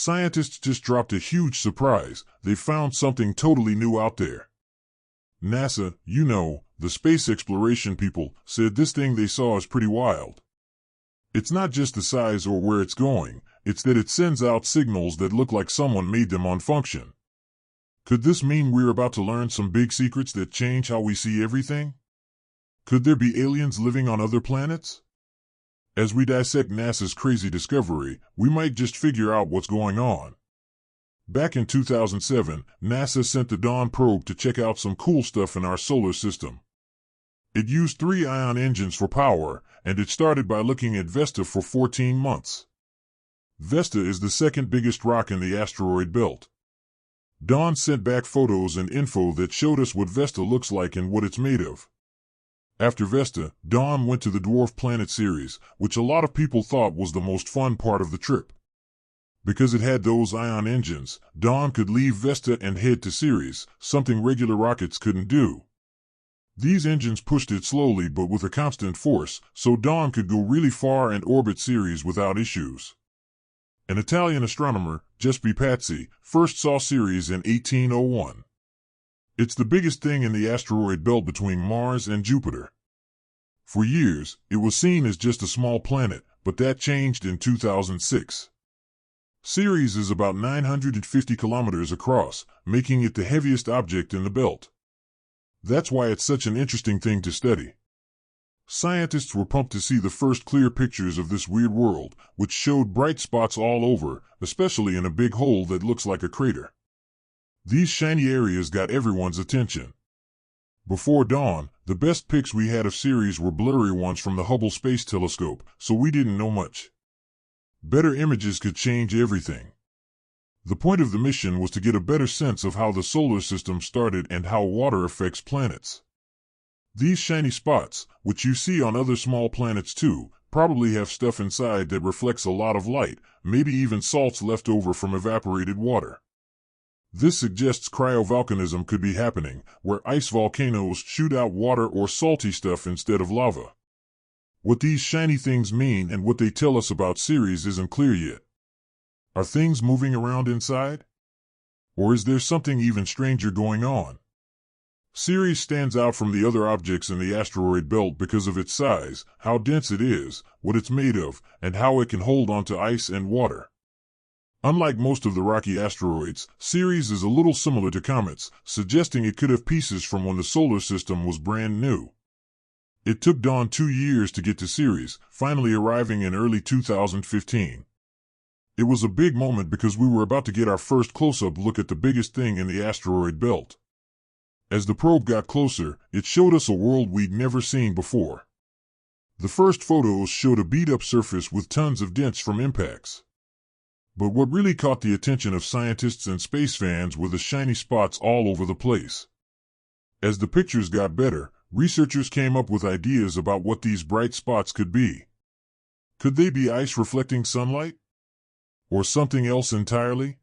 Scientists just dropped a huge surprise. They found something totally new out there. NASA, the space exploration people, said this thing they saw is pretty wild. It's not just the size or where it's going, it's that it sends out signals that look like someone made them on function. Could this mean we're about to learn some big secrets that change how we see everything? Could there be aliens living on other planets? As we dissect NASA's crazy discovery, we might just figure out what's going on. Back in 2007, NASA sent the Dawn probe to check out some cool stuff in our solar system. It used 3 ion engines for power, and it started by looking at Vesta for 14 months. Vesta is the second biggest rock in the asteroid belt. Dawn sent back photos and info that showed us what Vesta looks like and what it's made of. After Vesta, Dawn went to the dwarf planet Ceres, which a lot of people thought was the most fun part of the trip. Because it had those ion engines, Dawn could leave Vesta and head to Ceres, something regular rockets couldn't do. These engines pushed it slowly but with a constant force, so Dawn could go really far and orbit Ceres without issues. An Italian astronomer, Giuseppe Pazzi, first saw Ceres in 1801. It's the biggest thing in the asteroid belt between Mars and Jupiter. For years, it was seen as just a small planet, but that changed in 2006. Ceres is about 950 kilometers across, making it the heaviest object in the belt. That's why it's such an interesting thing to study. Scientists were pumped to see the first clear pictures of this weird world, which showed bright spots all over, especially in a big hole that looks like a crater. These shiny areas got everyone's attention. Before dawn, the best pics we had of Ceres were blurry ones from the Hubble Space Telescope, so we didn't know much. Better images could change everything. The point of the mission was to get a better sense of how the solar system started and how water affects planets. These shiny spots, which you see on other small planets too, probably have stuff inside that reflects a lot of light, maybe even salts left over from evaporated water. This suggests cryovolcanism could be happening, where ice volcanoes shoot out water or salty stuff instead of lava. What these shiny things mean and what they tell us about Ceres isn't clear yet. Are things moving around inside? Or is there something even stranger going on? Ceres stands out from the other objects in the asteroid belt because of its size, how dense it is, what it's made of, and how it can hold onto ice and water. Unlike most of the rocky asteroids, Ceres is a little similar to comets, suggesting it could have pieces from when the solar system was brand new. It took Dawn 2 years to get to Ceres, finally arriving in early 2015. It was a big moment because we were about to get our first close-up look at the biggest thing in the asteroid belt. As the probe got closer, it showed us a world we'd never seen before. The first photos showed a beat-up surface with tons of dents from impacts. But what really caught the attention of scientists and space fans were the shiny spots all over the place. As the pictures got better, researchers came up with ideas about what these bright spots could be. Could they be ice reflecting sunlight? Or something else entirely?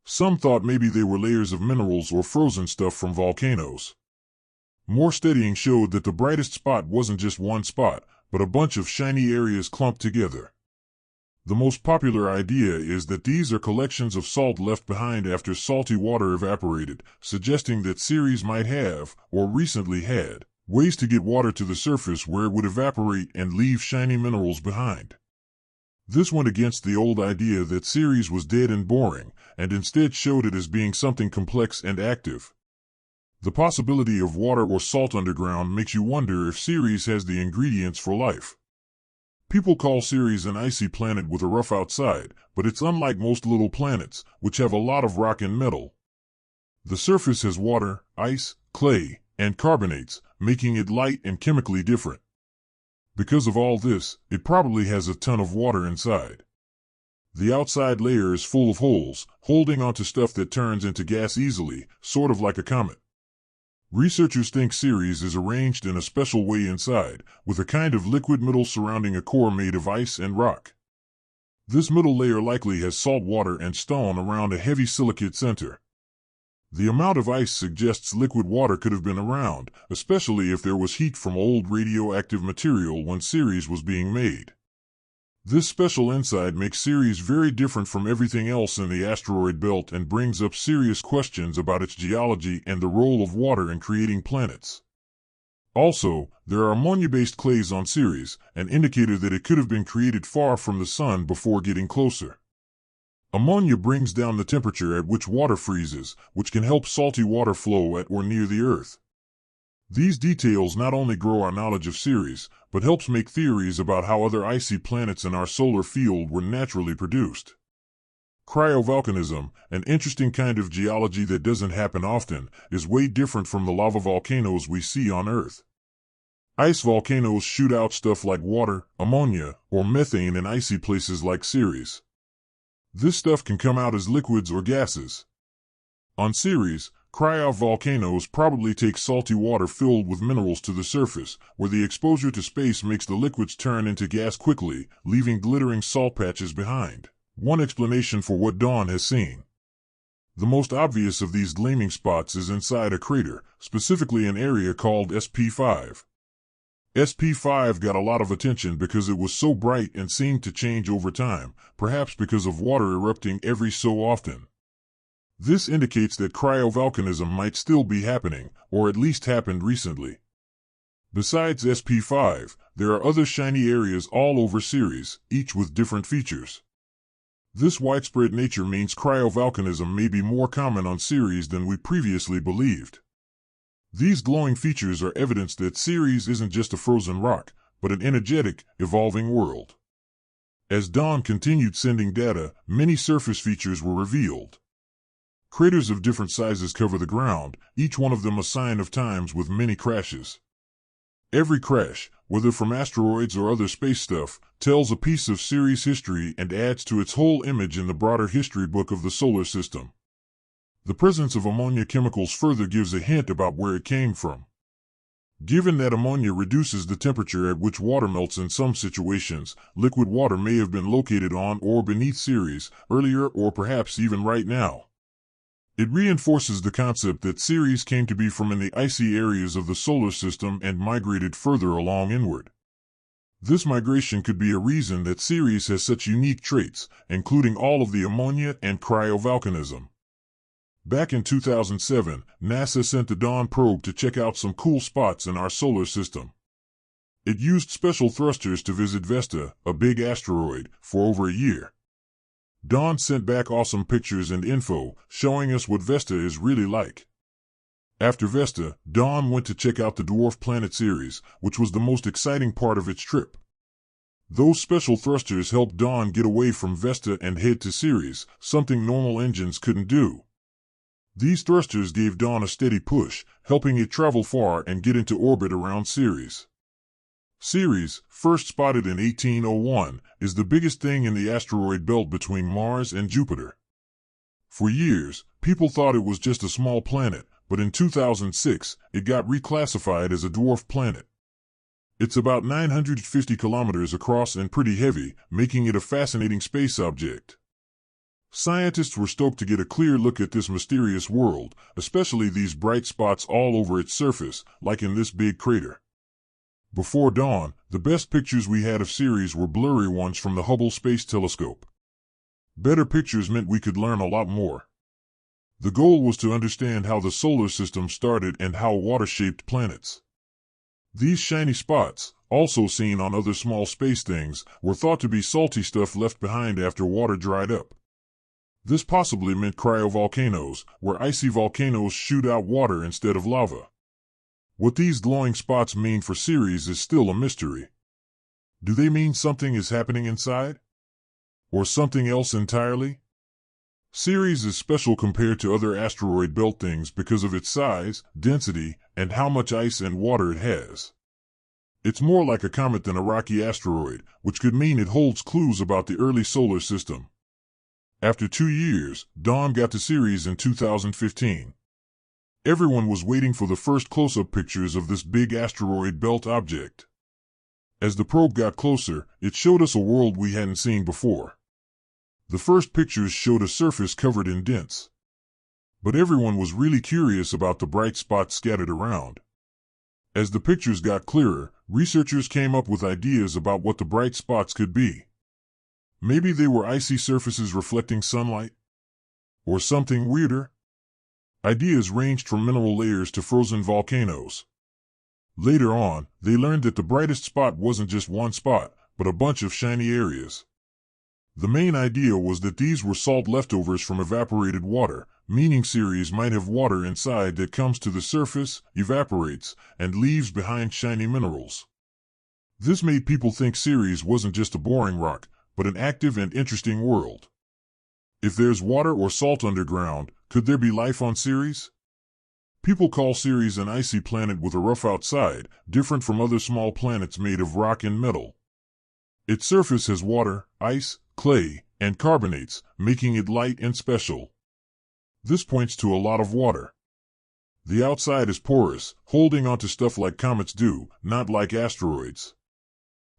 Some thought maybe they were layers of minerals or frozen stuff from volcanoes. More studying showed that the brightest spot wasn't just one spot, but a bunch of shiny areas clumped together. The most popular idea is that these are collections of salt left behind after salty water evaporated, suggesting that Ceres might have, or recently had, ways to get water to the surface where it would evaporate and leave shiny minerals behind. This went against the old idea that Ceres was dead and boring, and instead showed it as being something complex and active. The possibility of water or salt underground makes you wonder if Ceres has the ingredients for life. People call Ceres an icy planet with a rough outside, but it's unlike most little planets, which have a lot of rock and metal. The surface has water, ice, clay, and carbonates, making it light and chemically different. Because of all this, it probably has a ton of water inside. The outside layer is full of holes, holding onto stuff that turns into gas easily, sort of like a comet. Researchers think Ceres is arranged in a special way inside, with a kind of liquid middle surrounding a core made of ice and rock. This middle layer likely has salt water and stone around a heavy silicate center. The amount of ice suggests liquid water could have been around, especially if there was heat from old radioactive material when Ceres was being made. This special insight makes Ceres very different from everything else in the asteroid belt and brings up serious questions about its geology and the role of water in creating planets. Also, there are ammonia-based clays on Ceres, an indicator that it could have been created far from the sun before getting closer. Ammonia brings down the temperature at which water freezes, which can help salty water flow at or near the Earth. These details not only grow our knowledge of Ceres, but helps make theories about how other icy planets in our solar field were naturally produced. Cryovolcanism, an interesting kind of geology that doesn't happen often, is way different from the lava volcanoes we see on Earth. Ice volcanoes shoot out stuff like water, ammonia, or methane in icy places like Ceres. This stuff can come out as liquids or gases. On Ceres, cryovolcanoes probably take salty water filled with minerals to the surface, where the exposure to space makes the liquids turn into gas quickly, leaving glittering salt patches behind. One explanation for what Dawn has seen. The most obvious of these gleaming spots is inside a crater, specifically an area called SP5. SP5 got a lot of attention because it was so bright and seemed to change over time, perhaps because of water erupting every so often. This indicates that cryovolcanism might still be happening, or at least happened recently. Besides SP5, there are other shiny areas all over Ceres, each with different features. This widespread nature means cryovolcanism may be more common on Ceres than we previously believed. These glowing features are evidence that Ceres isn't just a frozen rock, but an energetic, evolving world. As Dawn continued sending data, many surface features were revealed. Craters of different sizes cover the ground, each one of them a sign of times with many crashes. Every crash, whether from asteroids or other space stuff, tells a piece of Ceres history and adds to its whole image in the broader history book of the solar system. The presence of ammonia chemicals further gives a hint about where it came from. Given that ammonia reduces the temperature at which water melts in some situations, liquid water may have been located on or beneath Ceres earlier or perhaps even right now. It reinforces the concept that Ceres came to be from in the icy areas of the solar system and migrated further along inward. This migration could be a reason that Ceres has such unique traits, including all of the ammonia and cryovolcanism. Back in 2007, NASA sent the Dawn probe to check out some cool spots in our solar system. It used special thrusters to visit Vesta, a big asteroid, for over a year. Dawn sent back awesome pictures and info, showing us what Vesta is really like. After Vesta, Dawn went to check out the dwarf planet Ceres, which was the most exciting part of its trip. Those special thrusters helped Dawn get away from Vesta and head to Ceres, something normal engines couldn't do. These thrusters gave Dawn a steady push, helping it travel far and get into orbit around Ceres. Ceres, first spotted in 1801, is the biggest thing in the asteroid belt between Mars and Jupiter. For years, people thought it was just a small planet, but in 2006, it got reclassified as a dwarf planet. It's about 950 kilometers across and pretty heavy, making it a fascinating space object. Scientists were stoked to get a clear look at this mysterious world, especially these bright spots all over its surface, like in this big crater. Before dawn, the best pictures we had of Ceres were blurry ones from the Hubble Space Telescope. Better pictures meant we could learn a lot more. The goal was to understand how the solar system started and how water shaped planets. These shiny spots, also seen on other small space things, were thought to be salty stuff left behind after water dried up. This possibly meant cryovolcanoes, where icy volcanoes shoot out water instead of lava. What these glowing spots mean for Ceres is still a mystery. Do they mean something is happening inside? Or something else entirely? Ceres is special compared to other asteroid belt things because of its size, density, and how much ice and water it has. It's more like a comet than a rocky asteroid, which could mean it holds clues about the early solar system. After 2 years, Dawn got to Ceres in 2015. Everyone was waiting for the first close-up pictures of this big asteroid belt object. As the probe got closer, it showed us a world we hadn't seen before. The first pictures showed a surface covered in dents. But everyone was really curious about the bright spots scattered around. As the pictures got clearer, researchers came up with ideas about what the bright spots could be. Maybe they were icy surfaces reflecting sunlight? Or something weirder? Ideas ranged from mineral layers to frozen volcanoes. Later on, they learned that the brightest spot wasn't just one spot, but a bunch of shiny areas. The main idea was that these were salt leftovers from evaporated water, meaning Ceres might have water inside that comes to the surface, evaporates, and leaves behind shiny minerals. This made people think Ceres wasn't just a boring rock, but an active and interesting world. If there's water or salt underground, could there be life on Ceres? People call Ceres an icy planet with a rough outside, different from other small planets made of rock and metal. Its surface has water, ice, clay, and carbonates, making it light and special. This points to a lot of water. The outside is porous, holding onto stuff like comets do, not like asteroids.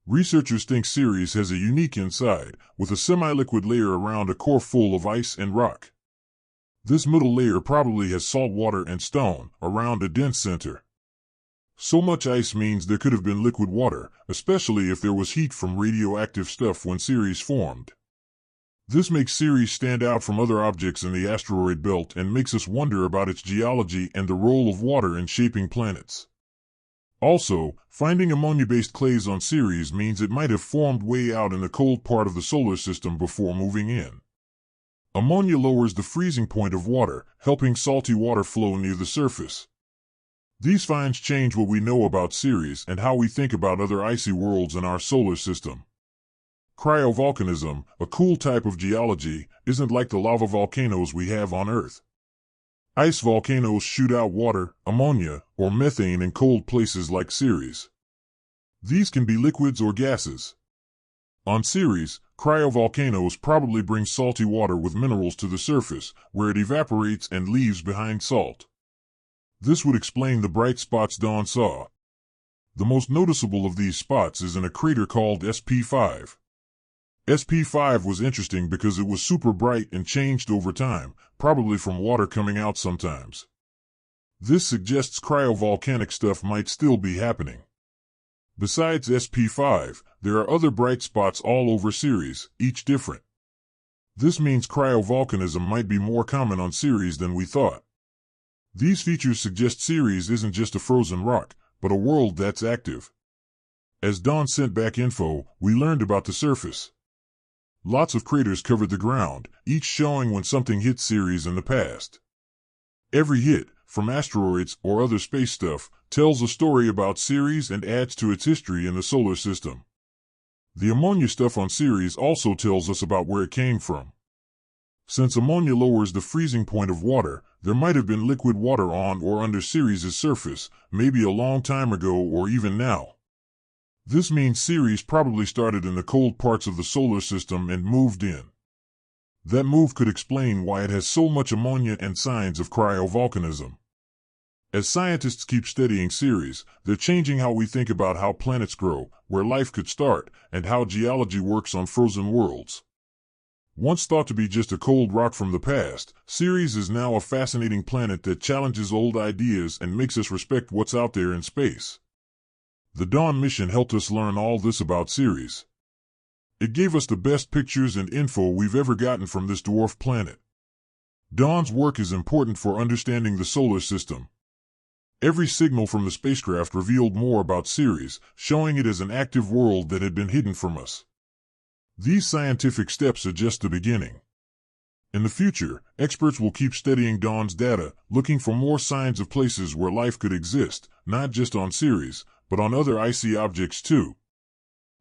Researchers think Ceres has a unique inside, with a semi-liquid layer around a core full of ice and rock. This middle layer probably has salt water and stone, around a dense center. So much ice means there could have been liquid water, especially if there was heat from radioactive stuff when Ceres formed. This makes Ceres stand out from other objects in the asteroid belt and makes us wonder about its geology and the role of water in shaping planets. Also, finding ammonia-based clays on Ceres means it might have formed way out in the cold part of the solar system before moving in. Ammonia lowers the freezing point of water, helping salty water flow near the surface. These finds change what we know about Ceres and how we think about other icy worlds in our solar system. Cryovolcanism, a cool type of geology, isn't like the lava volcanoes we have on Earth. Ice volcanoes shoot out water, ammonia, or methane in cold places like Ceres. These can be liquids or gases. On Ceres, cryovolcanoes probably bring salty water with minerals to the surface, where it evaporates and leaves behind salt. This would explain the bright spots Dawn saw. The most noticeable of these spots is in a crater called SP5. SP5 was interesting because it was super bright and changed over time, probably from water coming out sometimes. This suggests cryovolcanic stuff might still be happening. Besides SP5, there are other bright spots all over Ceres, each different. This means cryovolcanism might be more common on Ceres than we thought. These features suggest Ceres isn't just a frozen rock, but a world that's active. As Dawn sent back info, we learned about the surface. Lots of craters covered the ground, each showing when something hit Ceres in the past. Every hit, from asteroids or other space stuff, tells a story about Ceres and adds to its history in the solar system. The ammonia stuff on Ceres also tells us about where it came from. Since ammonia lowers the freezing point of water, there might have been liquid water on or under Ceres' surface, maybe a long time ago or even now. This means Ceres probably started in the cold parts of the solar system and moved in. That move could explain why it has so much ammonia and signs of cryovolcanism. As scientists keep studying Ceres, they're changing how we think about how planets grow, where life could start, and how geology works on frozen worlds. Once thought to be just a cold rock from the past, Ceres is now a fascinating planet that challenges old ideas and makes us respect what's out there in space. The Dawn mission helped us learn all this about Ceres. It gave us the best pictures and info we've ever gotten from this dwarf planet. Dawn's work is important for understanding the solar system. Every signal from the spacecraft revealed more about Ceres, showing it as an active world that had been hidden from us. These scientific steps are just the beginning. In the future, experts will keep studying Dawn's data, looking for more signs of places where life could exist, not just on Ceres, but on other icy objects too.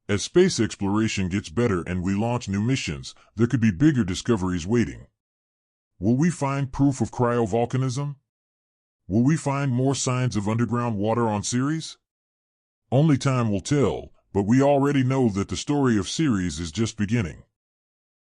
As space exploration gets better and we launch new missions, there could be bigger discoveries waiting. Will we find proof of cryovolcanism? Will we find more signs of underground water on Ceres? Only time will tell, but we already know that the story of Ceres is just beginning.